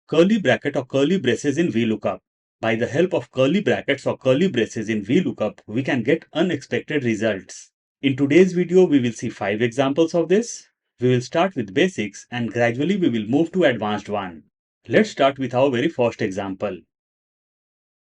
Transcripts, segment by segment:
Curly bracket or curly braces in VLOOKUP. By the help of curly brackets or curly braces in VLOOKUP, we can get unexpected results. In today's video, we will see 5 examples of this. We will start with basics and gradually we will move to advanced one. Let's start with our very first example.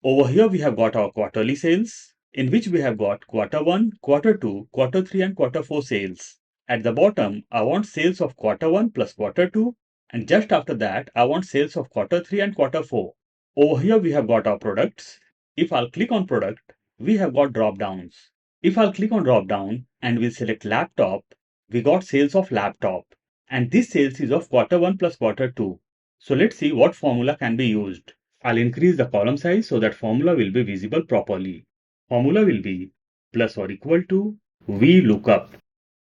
Over here we have got our quarterly sales, in which we have got quarter 1, quarter 2, quarter 3 and quarter 4 sales. At the bottom, I want sales of quarter 1 plus quarter 2, and just after that, I want sales of quarter 3 and quarter 4. Over here we have got our products. If I'll click on product, we have got drop downs. If I'll click on drop down and we'll select laptop, we got sales of laptop. And this sales is of quarter 1 plus quarter 2. So let's see what formula can be used. I'll increase the column size so that formula will be visible properly. Formula will be plus or equal to VLOOKUP.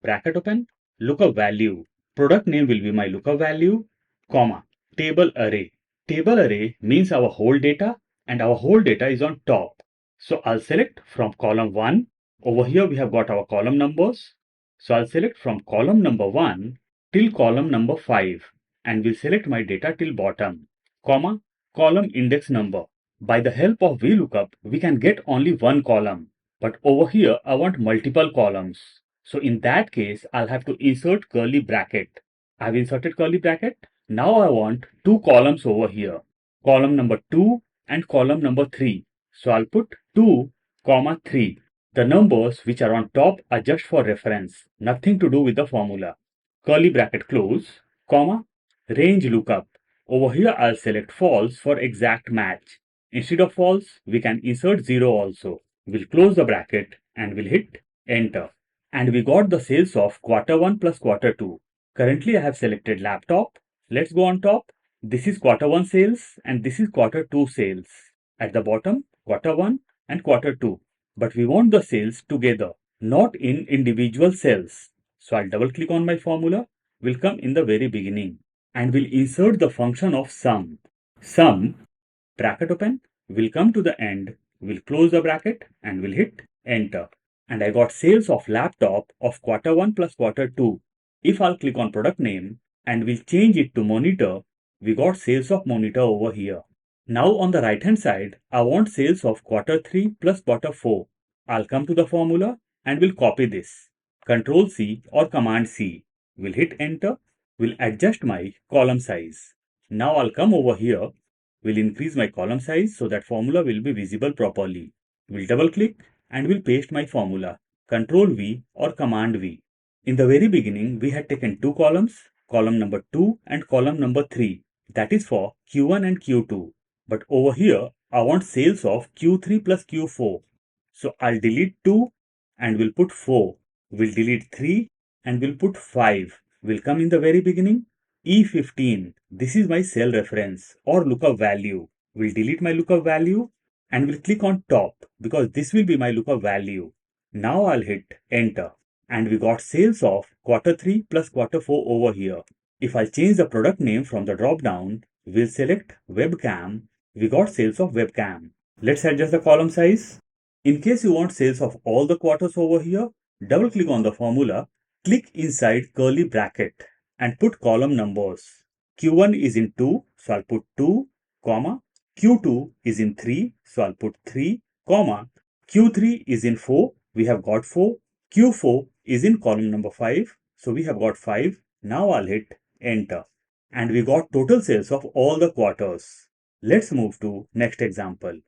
Bracket open, lookup value. Product name will be my lookup value, comma, table array. Table array means our whole data and our whole data is on top. So I'll select from column 1. Over here we have got our column numbers. So I'll select from column number 1 till column number 5 and will select my data till bottom, comma, column index number. By the help of VLOOKUP, we can get only one column. But over here, I want multiple columns. So in that case, I'll have to insert curly bracket. I've inserted curly bracket. Now I want two columns over here. Column number 2 and column number 3. So I'll put 2, comma 3. The numbers which are on top are just for reference, nothing to do with the formula. Curly bracket close, comma, range lookup. Over here, I'll select false for exact match. Instead of false, we can insert 0 also. We'll close the bracket and we'll hit enter. And we got the sales of quarter 1 plus quarter 2. Currently, I have selected laptop. Let's go on top. This is quarter 1 sales and this is quarter 2 sales. At the bottom, quarter 1 and quarter 2. But we want the sales together, not in individual cells. So I'll double click on my formula. Will come in the very beginning. And we'll insert the function of sum. Sum, bracket open, will come to the end, we'll close the bracket and we'll hit enter. And I got sales of laptop of quarter 1 plus quarter 2. If I'll click on product name and we'll change it to monitor, we got sales of monitor over here. Now on the right hand side, I want sales of quarter 3 plus quarter 4. I'll come to the formula and we'll copy this. Control C or Command C. We'll hit enter. We'll adjust my column size. Now I'll come over here. We'll increase my column size so that formula will be visible properly. We'll double click and we'll paste my formula. Control V or Command V. In the very beginning, we had taken two columns, column number 2 and column number 3. That is for Q1 and Q2. But over here, I want sales of Q3 plus Q4. So I'll delete 2 and we'll put 4. We'll delete 3 and we'll put 5. Will come in the very beginning. E15, this is my cell reference or lookup value. We'll delete my lookup value and we'll click on top because this will be my lookup value. Now I'll hit enter and we got sales of quarter 3 plus quarter 4 over here. If I change the product name from the drop down, we'll select webcam. We got sales of webcam. Let's adjust the column size. In case you want sales of all the quarters over here, double click on the formula. Click inside curly bracket and put column numbers. Q1 is in 2, so I'll put 2, comma. Q2 is in 3, so I'll put 3, comma. Q3 is in 4, we have got 4. Q4 is in column number 5, so we have got 5. Now I'll hit enter. And we got total sales of all the quarters. Let's move to next example.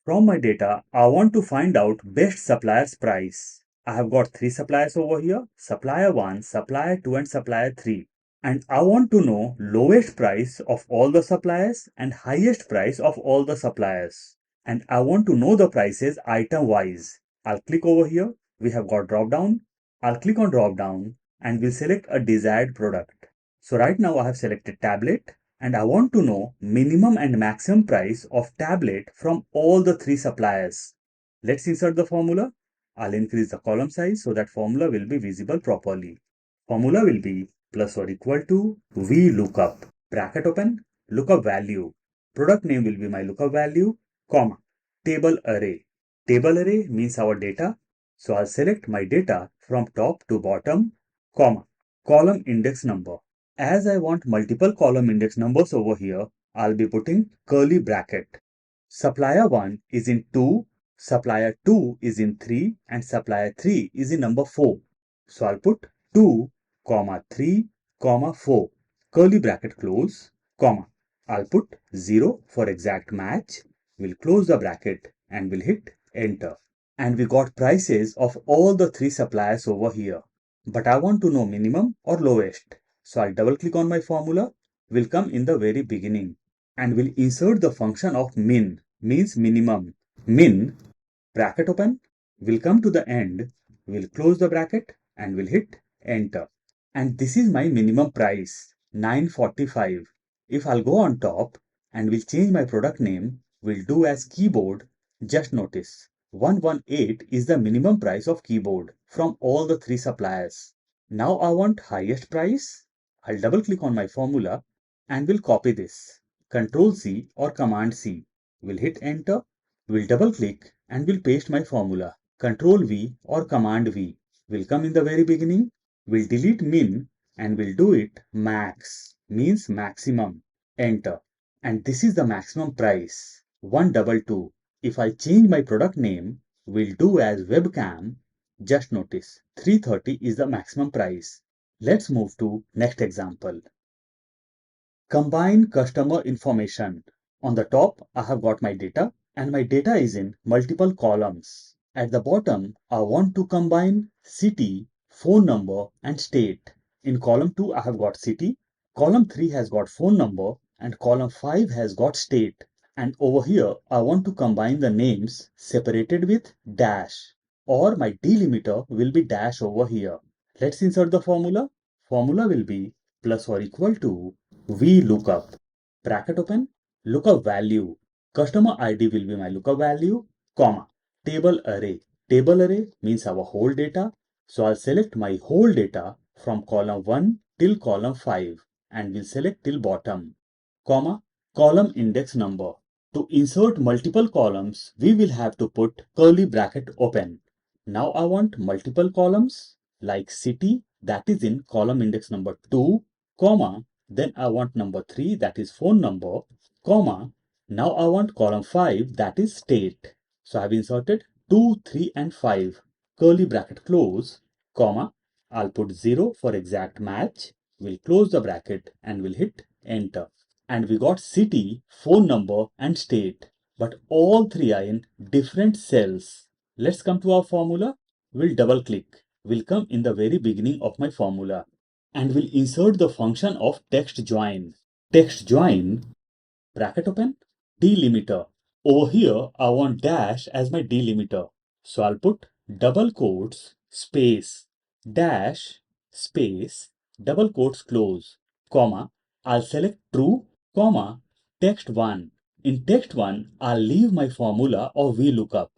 From my data, I want to find out best supplier's price. I have got 3 suppliers over here, supplier 1, supplier 2 and supplier 3. And I want to know lowest price of all the suppliers and highest price of all the suppliers. And I want to know the prices item wise. I'll click over here. We have got drop down. I'll click on drop down and we'll select a desired product. So right now I have selected tablet and I want to know minimum and maximum price of tablet from all the 3 suppliers. Let's insert the formula. I'll increase the column size so that formula will be visible properly. Formula will be plus or equal to VLOOKUP. Bracket open, lookup value. Product name will be my lookup value, comma, table array. Table array means our data. So I'll select my data from top to bottom, comma, column index number. As I want multiple column index numbers over here, I'll be putting curly bracket. Supplier 1 is in 2, supplier 2 is in 3, and supplier 3 is in number 4. So I'll put 2, 3, 4, curly bracket close, comma. I'll put 0 for exact match. We'll close the bracket and we'll hit enter. And we got prices of all the 3 suppliers over here. But I want to know minimum or lowest. So I'll double click on my formula, will come in the very beginning and will insert the function of min, means minimum. Min, bracket open, will come to the end, will close the bracket and will hit enter. And this is my minimum price, 945. If I'll go on top and will change my product name, will do as keyboard, just notice 118 is the minimum price of keyboard from all the 3 suppliers. Now I want highest price. I'll double click on my formula and will copy this. Control C or Command C. Will hit enter. Will double click and will paste my formula. Control V or Command V. Will come in the very beginning. Will delete min and will do it max, means maximum. Enter. And this is the maximum price, 122. If I change my product name, will do as webcam. Just notice 330 is the maximum price. Let's move to next example. Combine customer information. On the top, I have got my data and my data is in multiple columns. At the bottom, I want to combine city, phone number and state. In column 2, I have got city, column 3 has got phone number and column 5 has got state. And over here, I want to combine the names separated with dash, or my delimiter will be dash over here. Let's insert the formula. Formula will be plus or equal to VLOOKUP, bracket open, lookup value, customer ID will be my lookup value, comma, table array. Table array means our whole data. So I'll select my whole data from column 1 till column 5 and will select till bottom, comma, column index number. To insert multiple columns, we will have to put curly bracket open. Now I want multiple columns like city, that is in column index number 2, comma, then I want number 3, that is phone number, comma, now I want column 5, that is state. So I have inserted 2, 3 and 5, curly bracket close, comma, I'll put 0 for exact match, will close the bracket and will hit enter. And we got city, phone number and state, but all 3 are in different cells. Let's come to our formula. We'll double click. Will come in the very beginning of my formula and will insert the function of text join. Text join, bracket open, delimiter. Over here, I want dash as my delimiter. So I'll put double quotes, space, dash, space, double quotes close, comma. I'll select true, comma, text 1. In text 1, I'll leave my formula of VLOOKUP.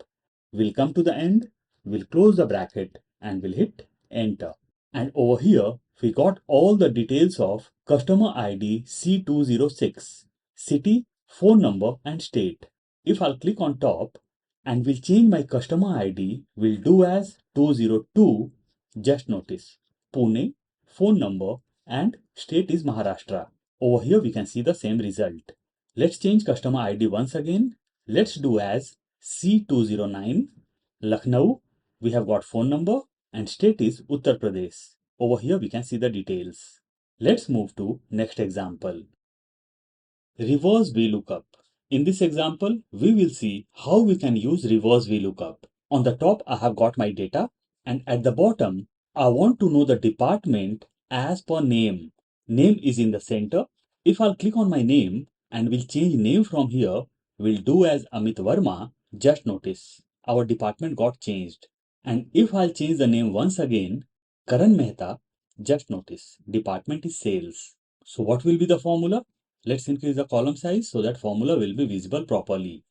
We'll come to the end, we'll close the bracket and we'll hit enter. And over here, we got all the details of customer ID C206, city, phone number and state. If I'll click on top and will change my customer ID, will do as 202, just notice Pune, phone number and state is Maharashtra. Over here we can see the same result. Let's change customer ID once again. Let's do as C209, Lucknow. We have got phone number and state is Uttar Pradesh. Over here we can see the details. Let's move to next example. Reverse VLOOKUP. In this example, we will see how we can use reverse VLOOKUP. On the top, I have got my data and at the bottom, I want to know the department as per name. Name is in the center. If I'll click on my name and will change name from here, we'll do as Amit Verma, just notice our department got changed. And if I'll change the name once again, Karan Mehta, just notice department is sales. So what will be the formula? Let's increase the column size so that formula will be visible properly.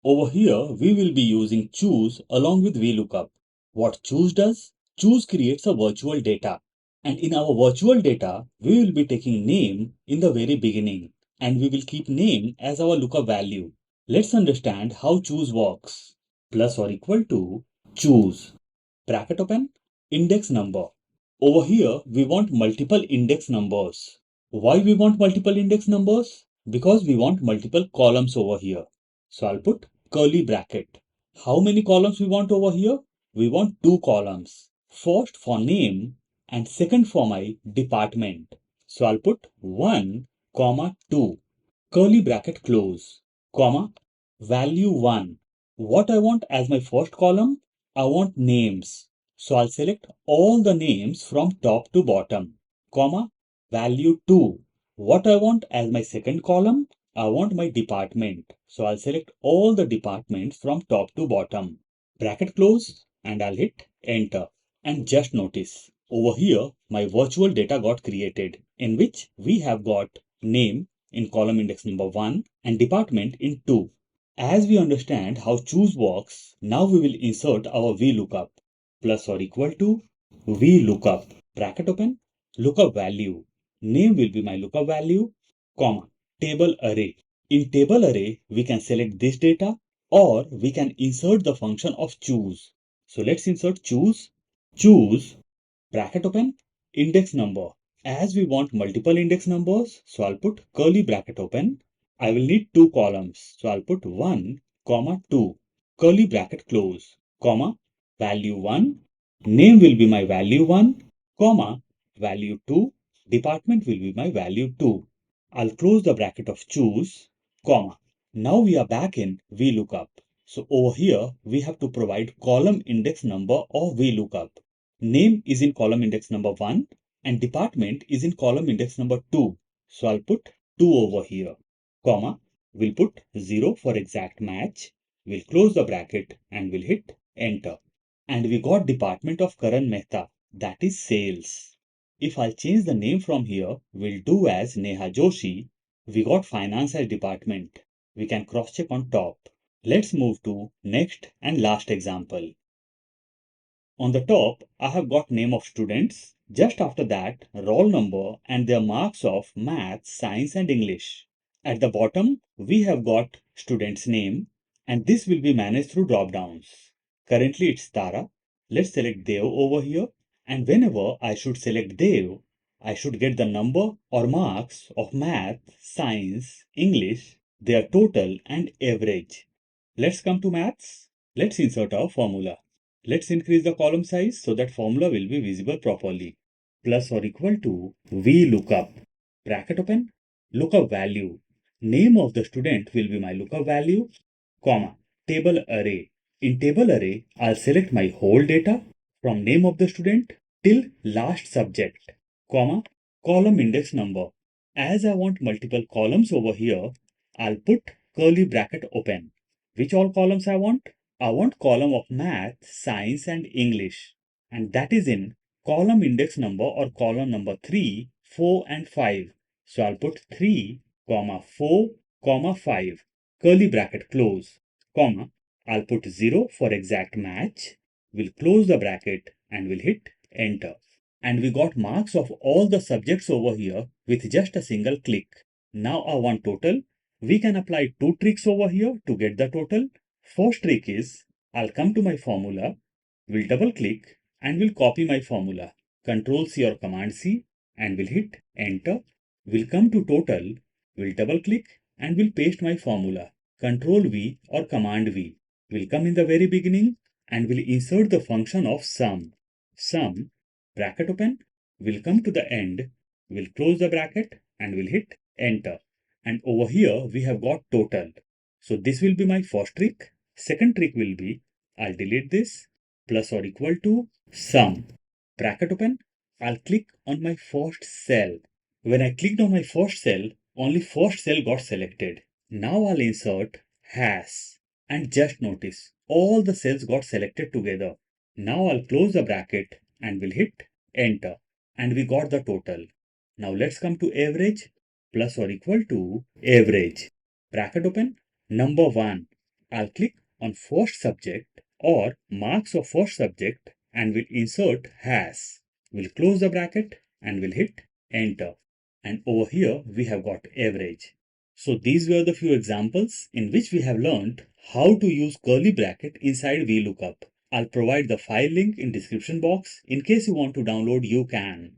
Over here, we will be using choose along with VLOOKUP. What choose does? Choose creates a virtual data. And in our virtual data, we will be taking name in the very beginning. And we will keep name as our lookup value. Let's understand how choose works. Plus or equal to choose, bracket open, index number. Over here, we want multiple index numbers. Why we want multiple index numbers? Because we want multiple columns over here. So I'll put curly bracket. How many columns we want over here? We want two columns. First for name and second for my department. So I'll put 1, comma 2. Curly bracket close, comma, value 1. What I want as my first column? I want names. So I'll select all the names from top to bottom, comma, value 2. What I want as my second column? I want my department. So I'll select all the departments from top to bottom. Bracket close and I'll hit enter. And just notice, over here, my virtual data got created in which we have got name in column index number 1 and department in 2. As we understand how choose works, now we will insert our VLOOKUP. Plus or equal to VLOOKUP, bracket open, lookup value. Name will be my lookup value, comma, table array. In table array, we can select this data or we can insert the function of choose. So let's insert choose, bracket open, index number. As we want multiple index numbers, so I'll put curly bracket open. I will need two columns. So I'll put 1, comma 2, curly bracket close, comma, value 1. Name will be my value 1, comma, value 2. Department will be my value 2. I'll close the bracket of choose, comma. Now we are back in VLOOKUP. So over here, we have to provide column index number of VLOOKUP. Name is in column index number 1 and department is in column index number 2. So I'll put 2 over here, comma, we'll put 0 for exact match. We'll close the bracket and we'll hit enter. And we got department of Karan Mehta, that is sales. If I'll change the name from here, we'll do as Neha Joshi. We got finance as department. We can cross check on top. Let's move to next and last example. On the top, I have got name of students. Just after that, roll number and their marks of math, science and English. At the bottom, we have got student's name and this will be managed through drop downs. Currently it's Tara. Let's select Dev over here and whenever I should select Dev, I should get the number or marks of math, science, English, their total and average. Let's come to maths. Let's insert our formula. Let's increase the column size so that formula will be visible properly. Plus or equal to VLOOKUP. Bracket open. Lookup value. Name of the student will be my lookup value, comma, table array. In table array, I'll select my whole data from name of the student till last subject, comma, column index number. As I want multiple columns over here, I'll put curly bracket open. Which all columns I want? I want column of math, science and English. And that is in column index number or column number 3, 4 and 5. So I'll put 3, comma 4, comma 5, curly bracket close, comma, I'll put 0 for exact match. We'll close the bracket and we'll hit enter. And we got marks of all the subjects over here with just a single click. Now I want total. We can apply two tricks over here to get the total. First trick is, I'll come to my formula, we'll double click and we'll copy my formula. Control C or Command C and we'll hit enter. We'll come to total, we'll double click and we'll paste my formula. Control V or Command V. We'll come in the very beginning and we'll insert the function of sum. Sum, bracket open, we'll come to the end, we'll close the bracket and we'll hit enter. And over here we have got total. So this will be my first trick. Second trick will be, I'll delete this, plus or equal to sum, bracket open, I'll click on my first cell. When I clicked on my first cell, only first cell got selected. Now I'll insert has and just notice all the cells got selected together. Now I'll close the bracket and we'll hit enter and we got the total. Now let's come to average, plus or equal to average, bracket open, number 1. I'll click on first subject or marks of first subject and we'll insert has. We'll close the bracket and we'll hit enter. And over here we have got average. So these were the few examples in which we have learned how to use curly bracket inside VLOOKUP. I'll provide the file link in description box. In case you want to download, you can.